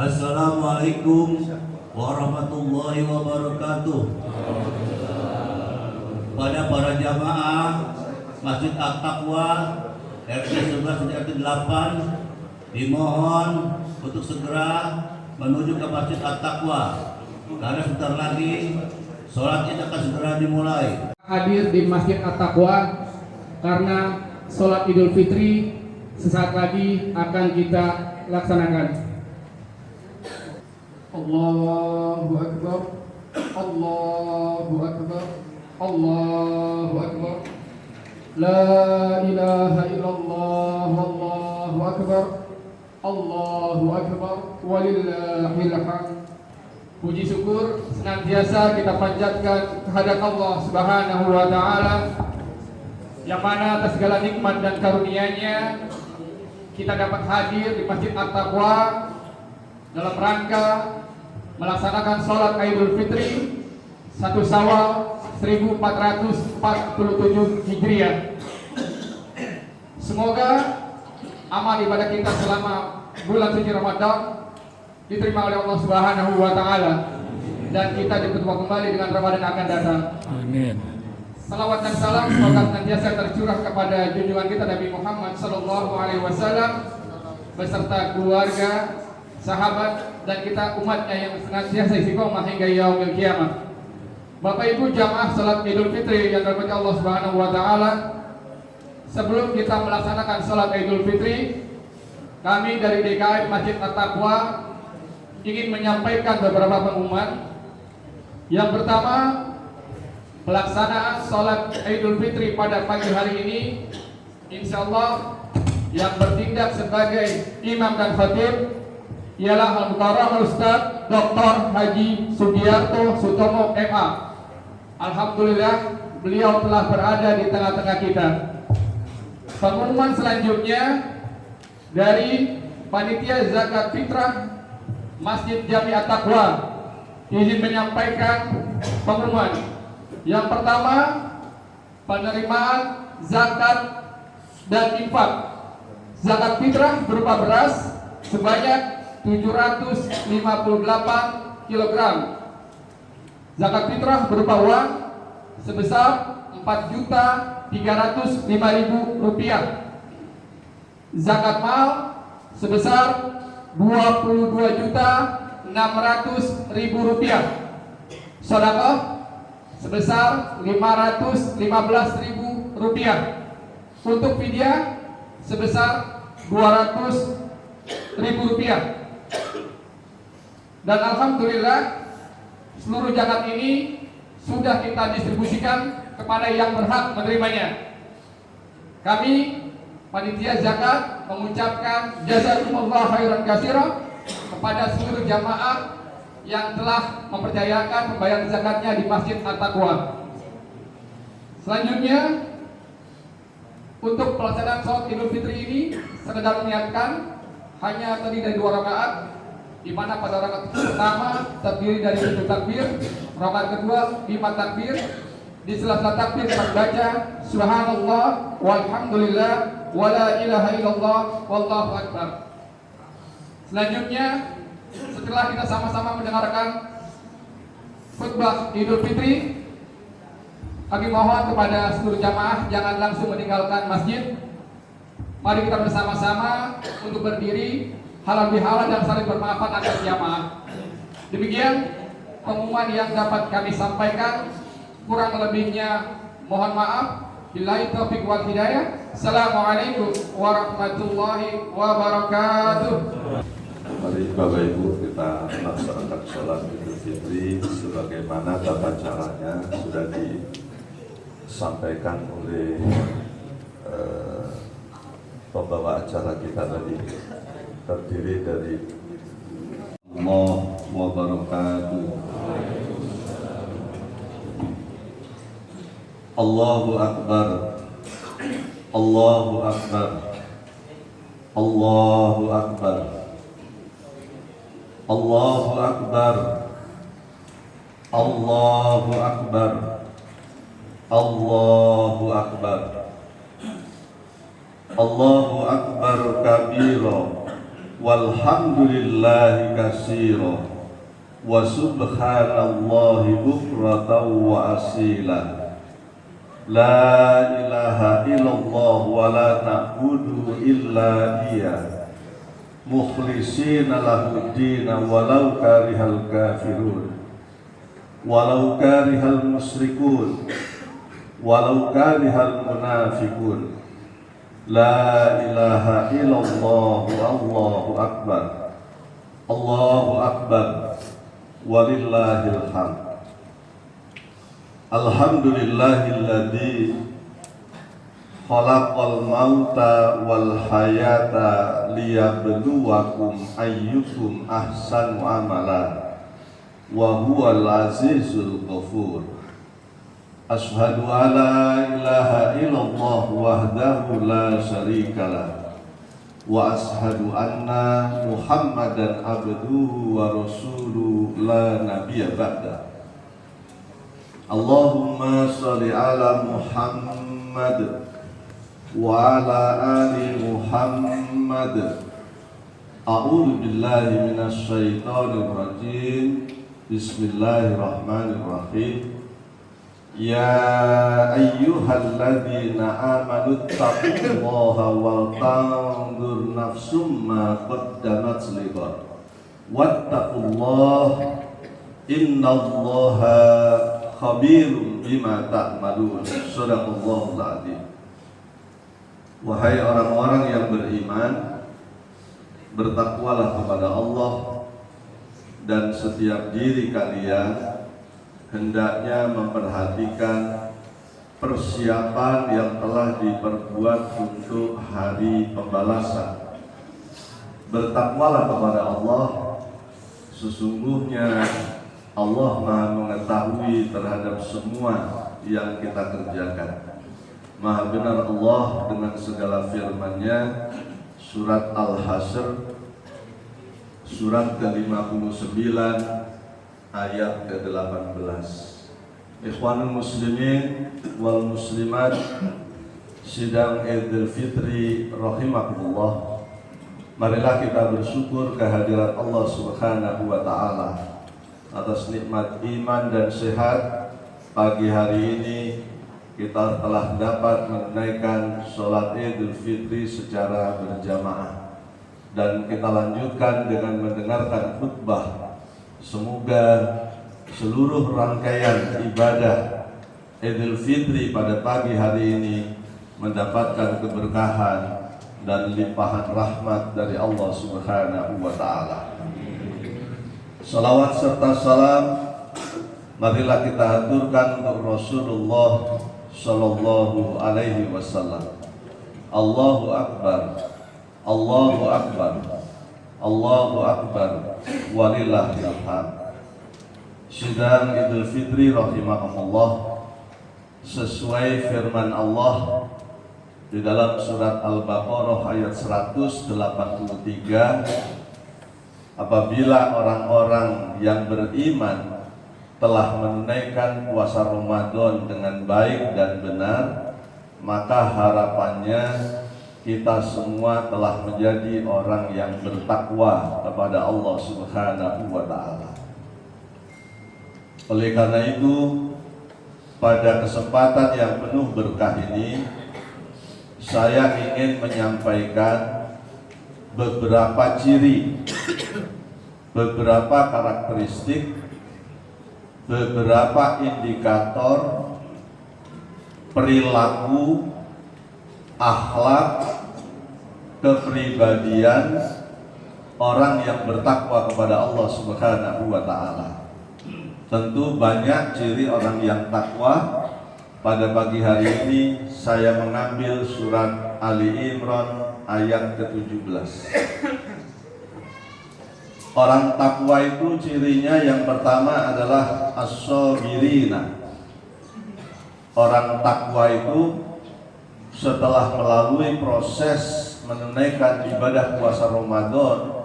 Assalamualaikum warahmatullahi wabarakatuh. Pada para jamaah Masjid At-Taqwa RT 11 RT 8 dimohon untuk segera menuju ke Masjid At-Taqwa karena sebentar lagi sholat Id akan segera dimulai. Hadir di Masjid At-Taqwa karena sholat Idul Fitri sesaat lagi akan kita laksanakan. Allahu Akbar, Allahu Akbar, Allahu Akbar. La ilaha illallah, Allahu Akbar, Allahu Akbar, walillahil hamd. Puji syukur senantiasa kita panjatkan kehadirat Allah Subhanahu wa Ta'ala, yang mana atas segala nikmat dan karunia-Nya kita dapat hadir di Masjid At-Taqwa dalam rangka melaksanakan sholat Idul Fitri 1 Syawal 1447 Hijriah. Semoga amal ibadah kita selama bulan suci Ramadan diterima oleh Allah Subhanahu wa Ta'ala dan kita dipertemukan kembali dengan Ramadan akan datang. Amin. Salawat dan salam semoga senantiasa tercurah kepada junjungan kita Nabi Muhammad sallallahu alaihi wasallam beserta keluarga, sahabat dan kita umatnya yang senantiasa istiqomah hingga yaumil kiamah. Bapak Ibu jamaah salat Idul Fitri yang dirahmati Allah Subhanahu wa Ta'ala, sebelum kita melaksanakan salat Idul Fitri, kami dari DKM Masjid At-Taqwa ingin menyampaikan beberapa pengumuman. Yang pertama, pelaksanaan salat Idul Fitri pada pagi hari ini insyaallah yang bertindak sebagai imam dan khatib ialah Al-Mukarram Ustaz Dr. Haji Sugiarto Sutomo MA. Alhamdulillah beliau telah berada di tengah-tengah kita. Pengumuman selanjutnya dari Panitia Zakat Fitrah Masjid Jami At-Taqwa izin menyampaikan pengumuman. Yang pertama, penerimaan zakat dan infak. Zakat fitrah berupa beras sebanyak 758 kg. Zakat fitrah berupa uang sebesar Rp4.305.000. Zakat mal sebesar Rp22.600.000. Sedekah sebesar Rp515.000. Untuk fidyah sebesar Rp200.000. Dan alhamdulillah seluruh zakat ini sudah kita distribusikan kepada yang berhak menerimanya. Kami panitia zakat mengucapkan jazakumullah khairan katsira kepada seluruh jamaah yang telah mempercayakan pembayaran zakatnya di Masjid At-Taqwa. Selanjutnya, untuk pelaksanaan sholat Idul Fitri ini sekedar mengingatkan hanya terdiri dari 2 rakaat, di mana pada rakaat pertama terdiri dari 7 takbir, rakaat kedua 5 takbir. Di sela-sela takbir kita baca subhanallah walhamdulillah wala ilaha illallah wallahu akbar. Selanjutnya, setelah kita sama-sama mendengarkan khutbah Idul Fitri, kami mohon kepada seluruh jamaah jangan langsung meninggalkan masjid. Mari kita bersama-sama untuk berdiri halal bihalal dan saling bermaafan antar jamaah. Demikian pengumuman yang dapat kami sampaikan. Kurang lebihnya mohon maaf. Billahi taufiq wal hidayah. Assalamualaikum warahmatullahi wabarakatuh. Mari Bapak Ibu kita melaksanakan sholat Idul Fitri sebagaimana tata caranya sudah disampaikan oleh pembawa acara kita tadi, terdiri dari Allah wabarakatuh. Allahu Akbar, Allahu Akbar, Allahu Akbar, Allahu Akbar, Allahu Akbar, Allahu Akbar, Allahu Akbar kabira, walhamdulillahi katsira, wa subhanallahi bukratan wa asila. La ilaha illallah wa la na'budu illa iya, mukhlishina lahu dina walau karihal kafirun, walau karihal musyrikun, walau karihal munafikun. La ilaha illallah, Allahu akbar, Allahu akbar, walillahil hamd. Alhamdulillahilladzi khalaqal mauta wal hayata liyabluwakum ayyukum ahsanu amala wa huwal azizul ghafur. Ashhadu alla ilaha illallah wahdahu la syarikalah wa ashhadu anna Muhammadan abduhu wa rasuluhu la nabiyya ba'da. Allahumma sholli ala Muhammad wa ala ali Muhammad. A'udzu billahi minasy syaithanir rajim. Bismillahirrahmanirrahim. Ya ayyuhalladzina amanu taqullaha wal tanzur nafsum ma qaddamat lighad. Wattaqullaha innallaha khabirun bima ta'malun. Shadaqallahul adzim. Wahai orang-orang yang beriman, bertakwalah kepada Allah, dan setiap diri kalian hendaknya memperhatikan persiapan yang telah diperbuat untuk hari pembalasan. Bertakwalah kepada Allah, sesungguhnya Allah Maha mengetahui terhadap semua yang kita kerjakan. Maha benar Allah dengan segala firman-Nya. Surat Al-Hasyr surat ke-59 ayat ke-18. Ikhwanul muslimin wal muslimat, sidang Idul Fitri rahimakumullah. Marilah kita bersyukur kehadirat Allah Subhanahu wa taala atas nikmat iman dan sehat. Pagi hari ini kita telah dapat menunaikan sholat Idul Fitri secara berjamaah, dan kita lanjutkan dengan mendengarkan khutbah. Semoga seluruh rangkaian ibadah Idul Fitri pada pagi hari ini mendapatkan keberkahan dan limpahan rahmat dari Allah Subhanahu wa taala. Salawat serta salam marilah kita haturkan untuk Rasulullah sallallahu alaihi wasallam. Allahu akbar, Allahu akbar, Allahu akbar, walillahil hamd. Sidang Idul Fitri rahimahumullah, sesuai firman Allah di dalam surat Al-Baqarah ayat 183, apabila orang-orang yang beriman telah menunaikan puasa Ramadan dengan baik dan benar, maka harapannya kita semua telah menjadi orang yang bertakwa kepada Allah Subhanahu wa taala. Oleh karena itu, pada kesempatan yang penuh berkah ini, saya ingin menyampaikan beberapa ciri, beberapa karakteristik beberapa indikator perilaku, akhlak, kepribadian orang yang bertakwa kepada Allah Subhanahu wa Ta'ala. Tentu banyak ciri orang yang takwa. Pada pagi hari ini saya mengambil surat Ali Imran ayat ke-17. Orang takwa itu cirinya yang pertama adalah as-sabirina. Orang takwa itu setelah melalui proses menunaikan ibadah puasa Ramadan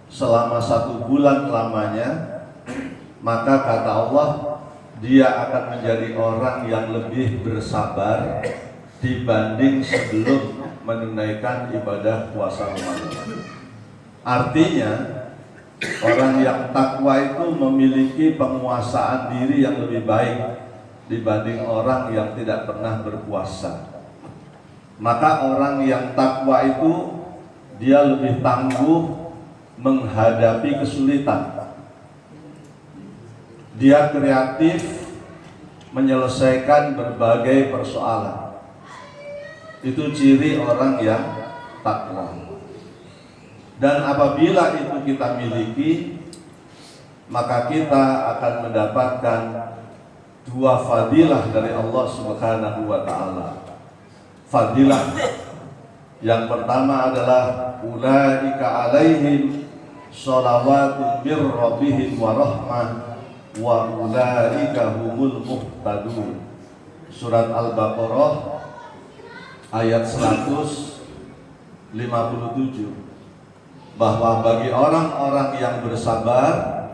selama 1 bulan lamanya, maka kata Allah, dia akan menjadi orang yang lebih bersabar dibanding sebelum menunaikan ibadah puasa Ramadan. Artinya, orang yang takwa itu memiliki penguasaan diri yang lebih baik dibanding orang yang tidak pernah berpuasa. Maka orang yang takwa itu dia lebih tangguh menghadapi kesulitan. Dia kreatif menyelesaikan berbagai persoalan. Itu ciri orang yang takwa. Dan apabila itu kita miliki, maka kita akan mendapatkan 2 fadilah dari Allah Subhanahu wa Ta'ala. Fadilah yang pertama adalah ulaika alaihim shalawatun mir rabbihim wa rahmah wa ulaika humul muhtadun. Surat Al-Baqarah ayat 157, bahwa bagi orang-orang yang bersabar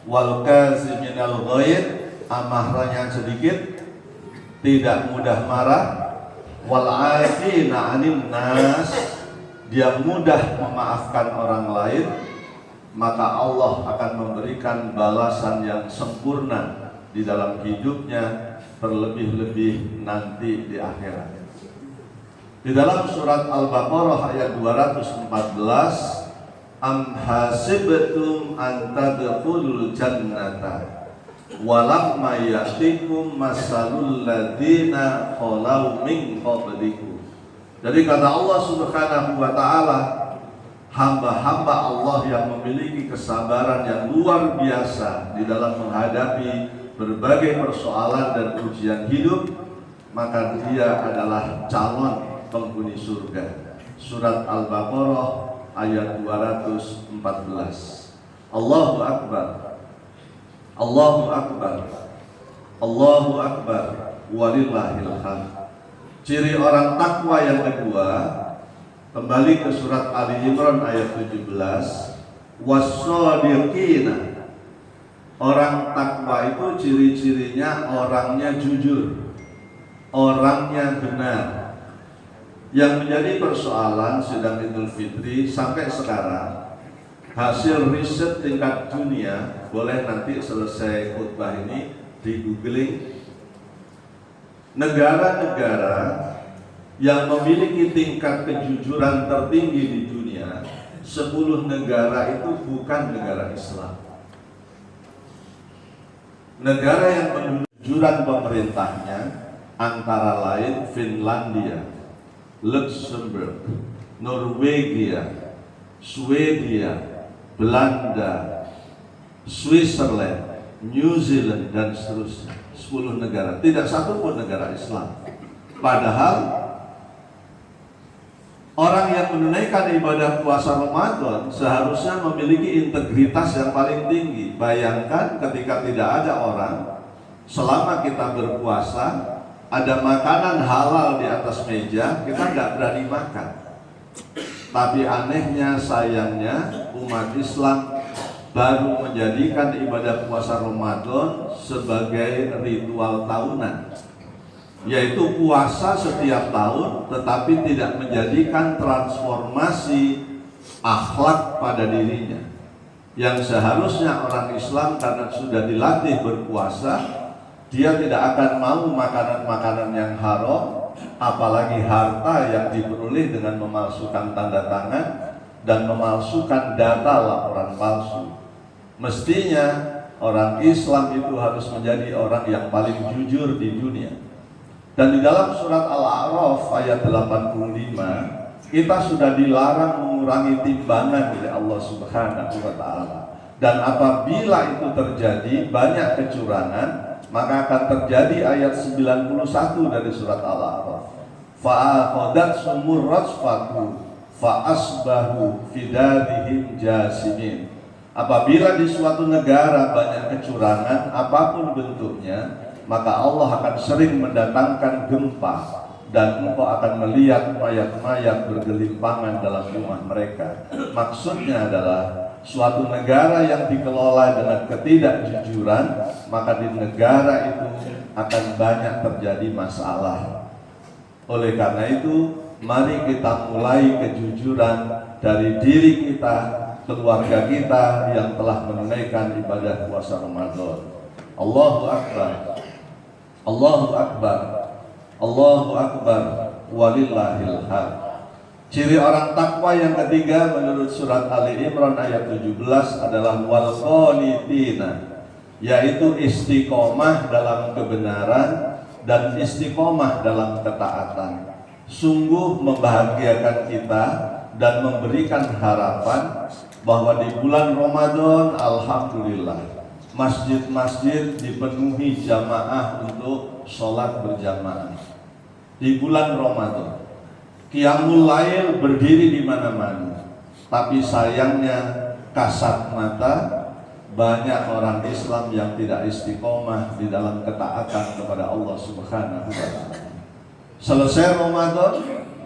wal kaziminal ghaid, amarahnya sedikit, tidak mudah marah, wal afina 'anil nas, dia mudah memaafkan orang lain, maka Allah akan memberikan balasan yang sempurna di dalam hidupnya, terlebih-lebih nanti di akhirat. Di dalam surat Al-Baqarah ayat 214, am hasibtum an tadkhulul jannata walamma ya'tikum masalul ladzina khalau min qablikum. Jadi kata Allah Subhanahu wa Ta'ala, hamba-hamba Allah yang memiliki kesabaran yang luar biasa di dalam menghadapi berbagai persoalan dan ujian hidup, maka dia adalah calon penghuni surga. Surat Al-Baqarah ayat 214. Allahu Akbar, Allahu Akbar, Allahu Akbar, walillahil hamd. Ciri orang takwa yang kedua, kembali ke surat Ali Imran ayat 17, was-shadiqina. Orang takwa itu ciri-cirinya orangnya jujur, orangnya benar. Yang menjadi persoalan sedang Idul Fitri sampai sekarang, hasil riset tingkat dunia, boleh nanti selesai khutbah ini di googling, negara-negara yang memiliki tingkat kejujuran tertinggi di dunia, 10 negara itu bukan negara Islam. Negara yang kejujuran pemerintahnya antara lain Finlandia, Luxembourg, Norwegia, Swedia, Belanda, Switzerland, New Zealand, dan seterusnya. 10 negara, tidak satu pun negara Islam. Padahal orang yang menunaikan ibadah puasa Ramadan seharusnya memiliki integritas yang paling tinggi. Bayangkan ketika tidak ada orang, selama kita berpuasa, ada makanan halal di atas meja, kita nggak berani makan. Tapi anehnya, sayangnya, umat Islam baru menjadikan ibadah puasa Ramadan sebagai ritual tahunan, yaitu puasa setiap tahun, tetapi tidak menjadikan transformasi akhlak pada dirinya. Yang seharusnya orang Islam karena sudah dilatih berpuasa, dia tidak akan mau makanan-makanan yang haram, apalagi harta yang diperoleh dengan memalsukan tanda tangan dan memalsukan data laporan palsu. Mestinya orang Islam itu harus menjadi orang yang paling jujur di dunia. Dan di dalam surat Al-A'raf ayat 85, kita sudah dilarang mengurangi timbangan oleh Allah Subhanahu wa taala. Dan apabila itu terjadi banyak kecurangan, maka akan terjadi ayat 91 dari surat Al-A'raf. Fa'aqadat sumur rasfatu fa'asbahu fidarihim jasimin. Apabila di suatu negara banyak kecurangan apapun bentuknya, maka Allah akan sering mendatangkan gempa dan engkau akan melihat mayat-mayat bergelimpangan dalam rumah mereka. Maksudnya adalah suatu negara yang dikelola dengan ketidakjujuran, maka di negara itu akan banyak terjadi masalah. Oleh karena itu, mari kita mulai kejujuran dari diri kita, keluarga kita yang telah menunaikan ibadah puasa Ramadan. Allahu Akbar, Allahu Akbar, Allahu Akbar, walillahil hamd. Ciri orang takwa yang ketiga menurut surat Ali Imran ayat 17 adalah wal qanitina, yaitu istiqomah dalam kebenaran dan istiqomah dalam ketaatan. Sungguh membahagiakan kita dan memberikan harapan bahwa di bulan Ramadan alhamdulillah masjid-masjid dipenuhi jamaah untuk sholat berjamaah. Di bulan Ramadan Qiyamul Lail berdiri di mana-mana, tapi sayangnya kasat mata banyak orang Islam yang tidak istiqomah di dalam ketaatan kepada Allah Subhanahu wa taala. Selesai Ramadan,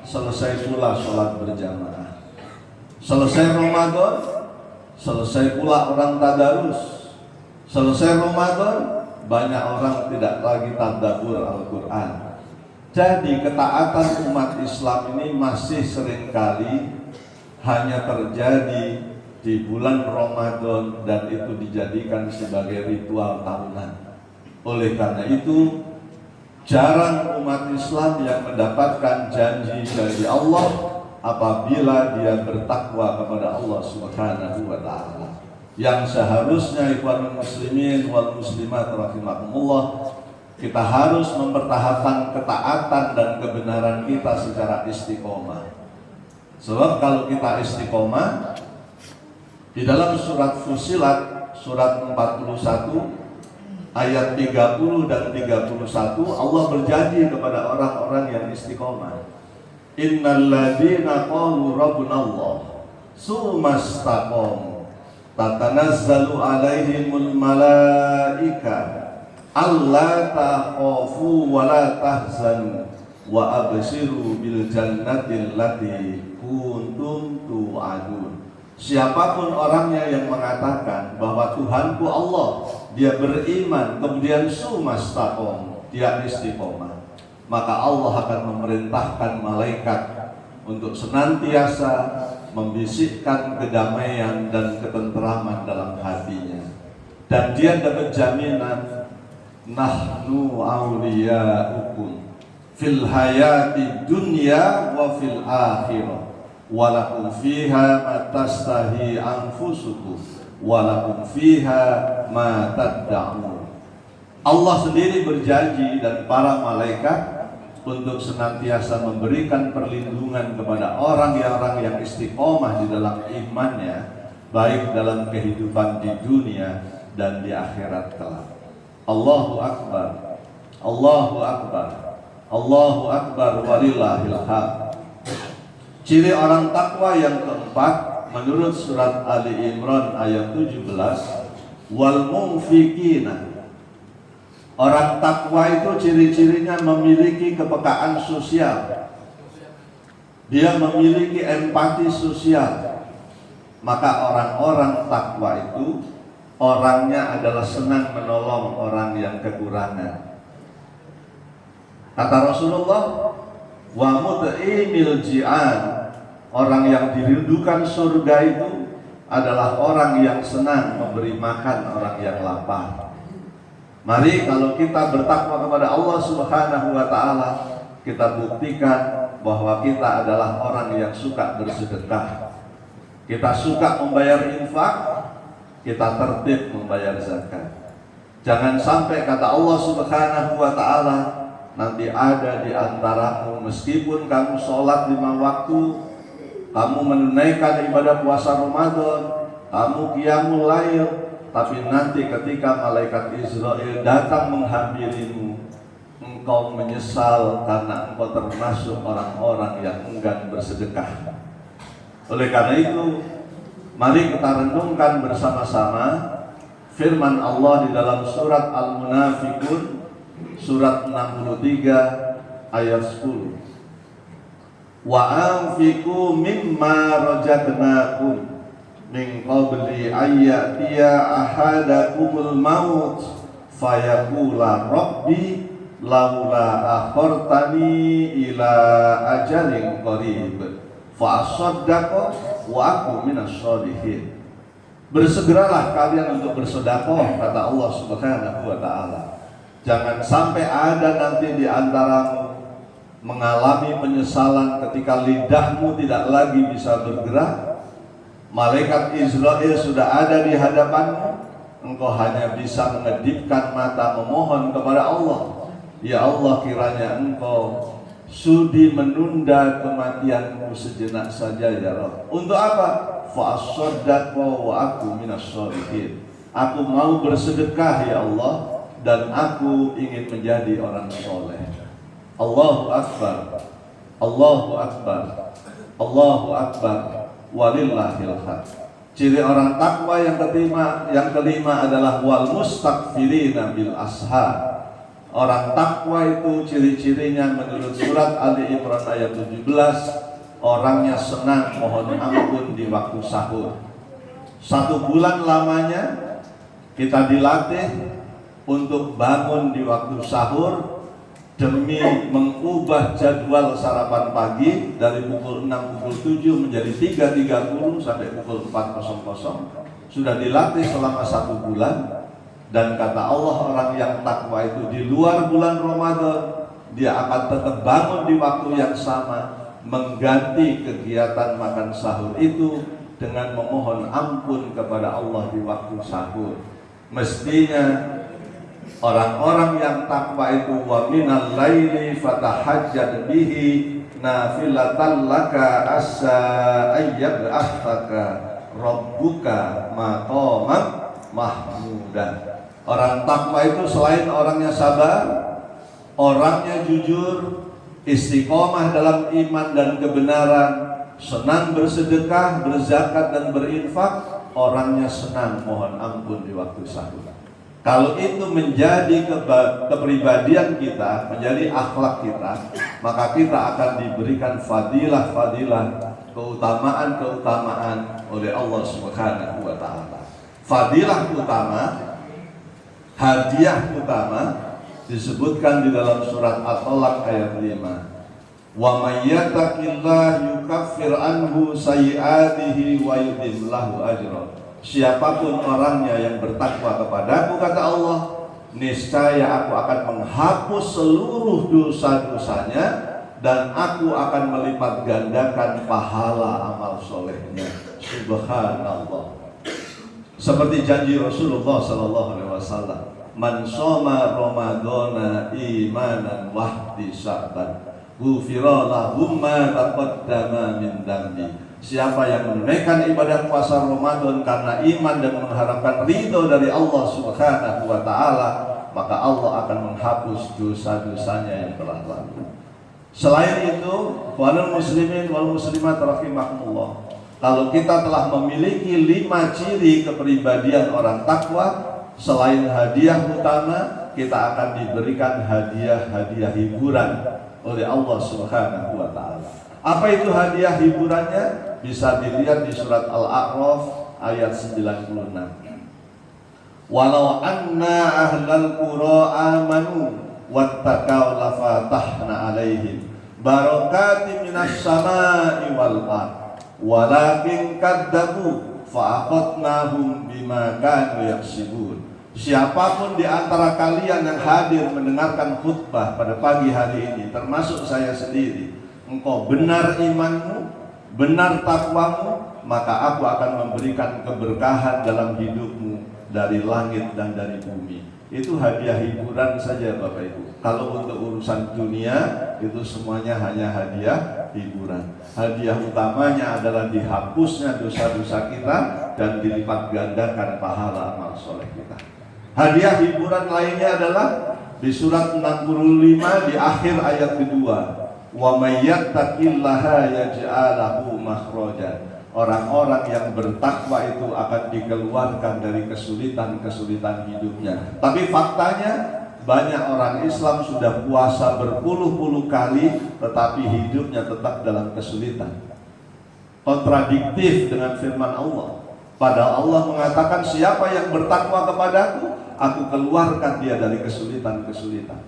selesai pula sholat berjamaah. Selesai Ramadan, selesai pula orang tadarus. Selesai Ramadan, banyak orang tidak lagi tadabbur Al-Quran. Jadi ketaatan umat Islam ini masih seringkali hanya terjadi di bulan Ramadan dan itu dijadikan sebagai ritual tahunan. Oleh karena itu, jarang umat Islam yang mendapatkan janji dari Allah apabila dia bertakwa kepada Allah Subhanahu wa taala. Yang seharusnya ikhwanul muslimin wal muslimat rahimakumullah, kita harus mempertahankan ketaatan dan kebenaran kita secara istiqomah. Sebab kalau kita istiqomah, di dalam surat Fussilat surat 41 ayat 30 dan 31 Allah berjanji kepada orang-orang yang istiqomah. Innal ladzina qalu rabbunallah tsumastaqamu tatanazzalu alaihimul malaika alla takhafu wa la tahzanu wa abshiru bil jannati allati kuntum tu'adun. Siapapun orangnya yang mengatakan bahwa Tuhanku Allah, dia beriman, kemudian sumastaqom, dia istiqomah, maka Allah akan memerintahkan malaikat untuk senantiasa membisikkan kedamaian dan ketenteraman dalam hatinya. Dan dia dapat jaminan, nahnu awliya'ukum fil hayati dunya wa fil akhirah walakum fiha ma tastahi anfusukum walakum fiha ma tad'un. Allah sendiri berjanji dan para malaikat untuk senantiasa memberikan perlindungan kepada orang-orang yang istiqomah di dalam imannya, baik dalam kehidupan di dunia dan di akhirat kelak. Allahu Akbar, Allahu Akbar, Allahu Akbar, walillahil hamd. Ciri orang takwa yang keempat menurut surat Ali Imran ayat 17, wal munfikina. Orang takwa itu ciri-cirinya memiliki kepekaan sosial. Dia memiliki empati sosial. Maka orang-orang takwa itu orangnya adalah senang menolong orang yang kekurangan. Kata Rasulullah, wa mut'imil ji'an, orang yang dirindukan surga itu adalah orang yang senang memberi makan orang yang lapar. Mari kalau kita bertakwa kepada Allah Subhanahu wa taala, kita buktikan bahwa kita adalah orang yang suka bersedekah. Kita suka membayar infak, kita tertib membayar zakat. Jangan sampai kata Allah Subhanahu wa Ta'ala, nanti ada di antaramu meskipun kamu sholat 5 waktu, kamu menunaikan ibadah puasa Ramadan, kamu qiyamul lail, tapi nanti ketika malaikat Israel datang menghampirimu, engkau menyesal karena engkau termasuk orang-orang yang enggan bersedekah. Oleh karena itu, mari kita renungkan bersama-sama firman Allah di dalam surat Al-Munafiqun, surat 63 ayat 10. Wa anfiqu mimma rajaqnakum min qabli ayyatiya ahadakumul maut fayaqula rabbi laula akhartani ila ajalin qarib fa asaddaqa wa aku minas sholihin. Bersegeralah kalian untuk bersedekah, kata Allah Subhanahu wa Ta'ala. Jangan sampai ada nanti di antaramu mengalami penyesalan ketika lidahmu tidak lagi bisa bergerak. Malaikat Israel sudah ada di hadapanmu, engkau hanya bisa mengedipkan mata memohon kepada Allah, ya Allah, kiranya engkau sudi menunda kematianmu sejenak saja ya Rabb. Untuk apa? Fa'asaddaqa wa aku minas sholihin. Aku mau bersedekah ya Allah, dan aku ingin menjadi orang soleh. Allahu Akbar, Allahu Akbar, Allahu Akbar, walillahil hamd. Ciri orang takwa yang kelima adalah wal mustaghfirina bil ashar. Orang takwa itu ciri-cirinya menurut surat Ali Imran ayat 17, orangnya senang mohon ampun di waktu sahur. 1 bulan lamanya kita dilatih untuk bangun di waktu sahur demi mengubah jadwal sarapan pagi dari pukul 6, pukul 7 menjadi 3.30 sampai pukul 4.00. Sudah dilatih selama 1 bulan. Dan kata Allah, orang yang takwa itu di luar bulan Ramadan dia akan tetap bangun di waktu yang sama, mengganti kegiatan makan sahur itu dengan memohon ampun kepada Allah di waktu sahur. Mestinya orang-orang yang takwa itu wa minal laili fatahajjad bihi nafilatan laka asa ayyab'athaka rabbuka maqaman mahmudan. Orang takwa itu selain orangnya sabar, orangnya jujur, istiqomah dalam iman dan kebenaran, senang bersedekah, berzakat dan berinfak, orangnya senang mohon ampun di waktu sahur. Kalau itu menjadi kepribadian kita, menjadi akhlak kita, maka kita akan diberikan fadilah-fadilah, keutamaan-keutamaan oleh Allah Subhanahu wa Ta'ala. Fadilah utama, hadiah utama disebutkan di dalam surat At-Talaq ayat 5. Wa may yattaqillah yukaffir anhu sayyi'atihi wa yudim lahu ajra. Siapapun orangnya yang bertakwa kepadaku, kata Allah, niscaya aku akan menghapus seluruh dosa-dosanya dan aku akan melipat gandakan pahala amal solehnya. Subhanallah. Seperti janji Rasulullah SAW, man shoma ramadhana imanan wahtisaban ghufira lahu ma taqaddama min dambi. Siapa yang menunaikan ibadah puasa Ramadan karena iman dan mengharapkan ridho dari Allah Subhanahu wa Ta'ala, maka Allah akan menghapus dosa-dosanya yang telah lalu. Selain itu, wal muslimin wal muslimat rahimakumullah, kalau kita telah memiliki 5 ciri kepribadian orang takwa, selain hadiah utama, kita akan diberikan hadiah-hadiah hiburan oleh Allah Subhanahu wa Ta'ala. Apa itu hadiah hiburannya? Bisa dilihat di surat Al-A'raf ayat 96. Walau anna ahlal qura amanu wattaqaw lafatahna alaihim barakatim minas samai wal ardh walakin kadzabu fa'aqadnahum bima kanu yaksibun. Siapapun di antara kalian yang hadir mendengarkan khutbah pada pagi hari ini, termasuk saya sendiri, engkau benar imanmu, benar takwamu, maka aku akan memberikan keberkahan dalam hidupmu dari langit dan dari bumi. Itu hadiah hiburan saja Bapak Ibu. Kalau untuk urusan dunia itu semuanya hanya hadiah hiburan. Hadiah utamanya adalah dihapusnya dosa-dosa kita dan dilipat gandakan pahala amal soleh kita. Hadiah hiburan lainnya adalah di surat 65 di akhir ayat kedua. Wa may yattaqillaha yaj'al lahu makhraja. Orang-orang yang bertakwa itu akan dikeluarkan dari kesulitan-kesulitan hidupnya. Tapi faktanya banyak orang Islam sudah puasa berpuluh-puluh kali tetapi hidupnya tetap dalam kesulitan. Kontradiktif dengan firman Allah. Padahal Allah mengatakan siapa yang bertakwa kepadaku, aku keluarkan dia dari kesulitan-kesulitan.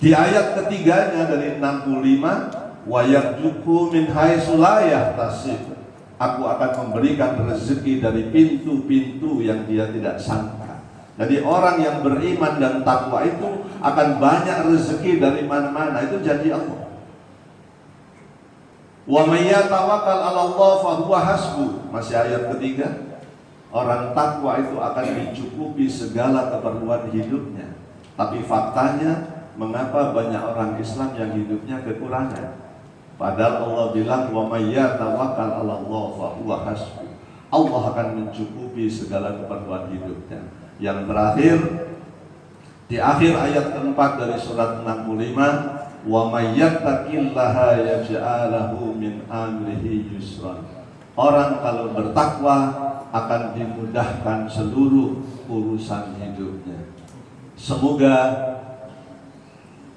Di ayat ketiganya dari 65, wa yarzuqhu min haitsu la yahtasib. Aku akan memberikan rezeki dari pintu-pintu yang dia tidak sangka. Jadi orang yang beriman dan takwa itu akan banyak rezeki dari mana-mana. Itu janji Allah. Wa may yatawakkal 'ala Allah fa huwa hasbuh. Masih ayat ketiga. Orang takwa itu akan dicukupi segala keperluan hidupnya. Tapi faktanya, mengapa banyak orang Islam yang hidupnya kekurangan? Padahal Allah bilang wa may yatawakkal 'ala Allah fa huwa hasbuh. Allah akan mencukupi segala keperluan hidupnya. Yang terakhir di akhir ayat keempat dari surat 65, wa may yattaqillaha yaj'al lahu min amrihi yusran. Orang kalau bertakwa akan dimudahkan seluruh urusan hidupnya. Semoga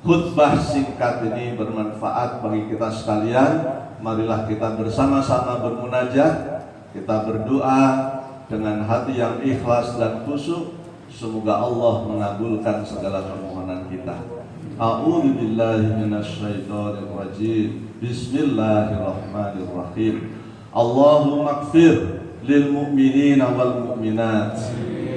khutbah singkat ini bermanfaat bagi kita sekalian. Marilah kita bersama-sama bermunajat, kita berdoa dengan hati yang ikhlas dan khusyuk. Semoga Allah mengabulkan segala permohonan kita. A'udzu billahi minasyaitonir rajim. Bismillahirrahmanirrahim. Allahumma ighfir lil mu'minina wal mu'minat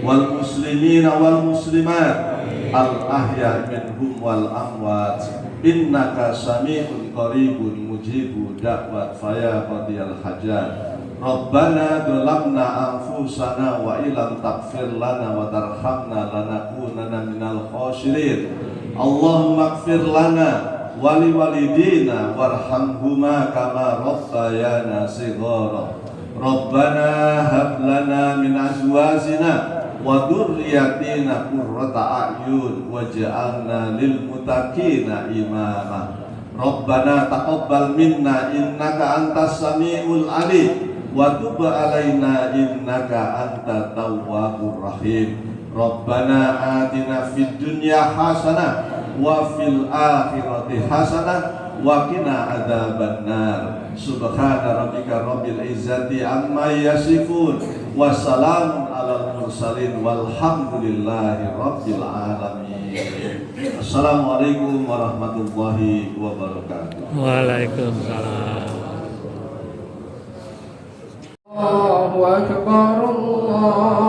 wal muslimina wal muslimat al ahya minhum wal amwat innaka sami'un qaribun mujibu da'wat faya qadiyal hajat. Rabbana dhalamna anfusana wa illam taghfir lana wa tarhamna lanakunanna minal khasirin. Allahumma ighfir lana wa liwalidina warhamhuma kama rabbayana shighara. Rabbana hab lana min azwajina wa dzurriyyatina qurrata a'yun waj'alna lil muttaqina imama. Rabbana taqabbal minna innaka antas samiul alim wa tub alaina innaka antat tawwabur rahim. Rabbana atina fid dunya hasanah wa fil akhirati hasanah wa qina adzabannar. Subhana rabbika rabbil izzati amma yasifun wa salamun alal mursalin walhamdulillahi rabbil alamin. Assalamualaikum warahmatullahi wabarakatuh. Allahu akbar, Allah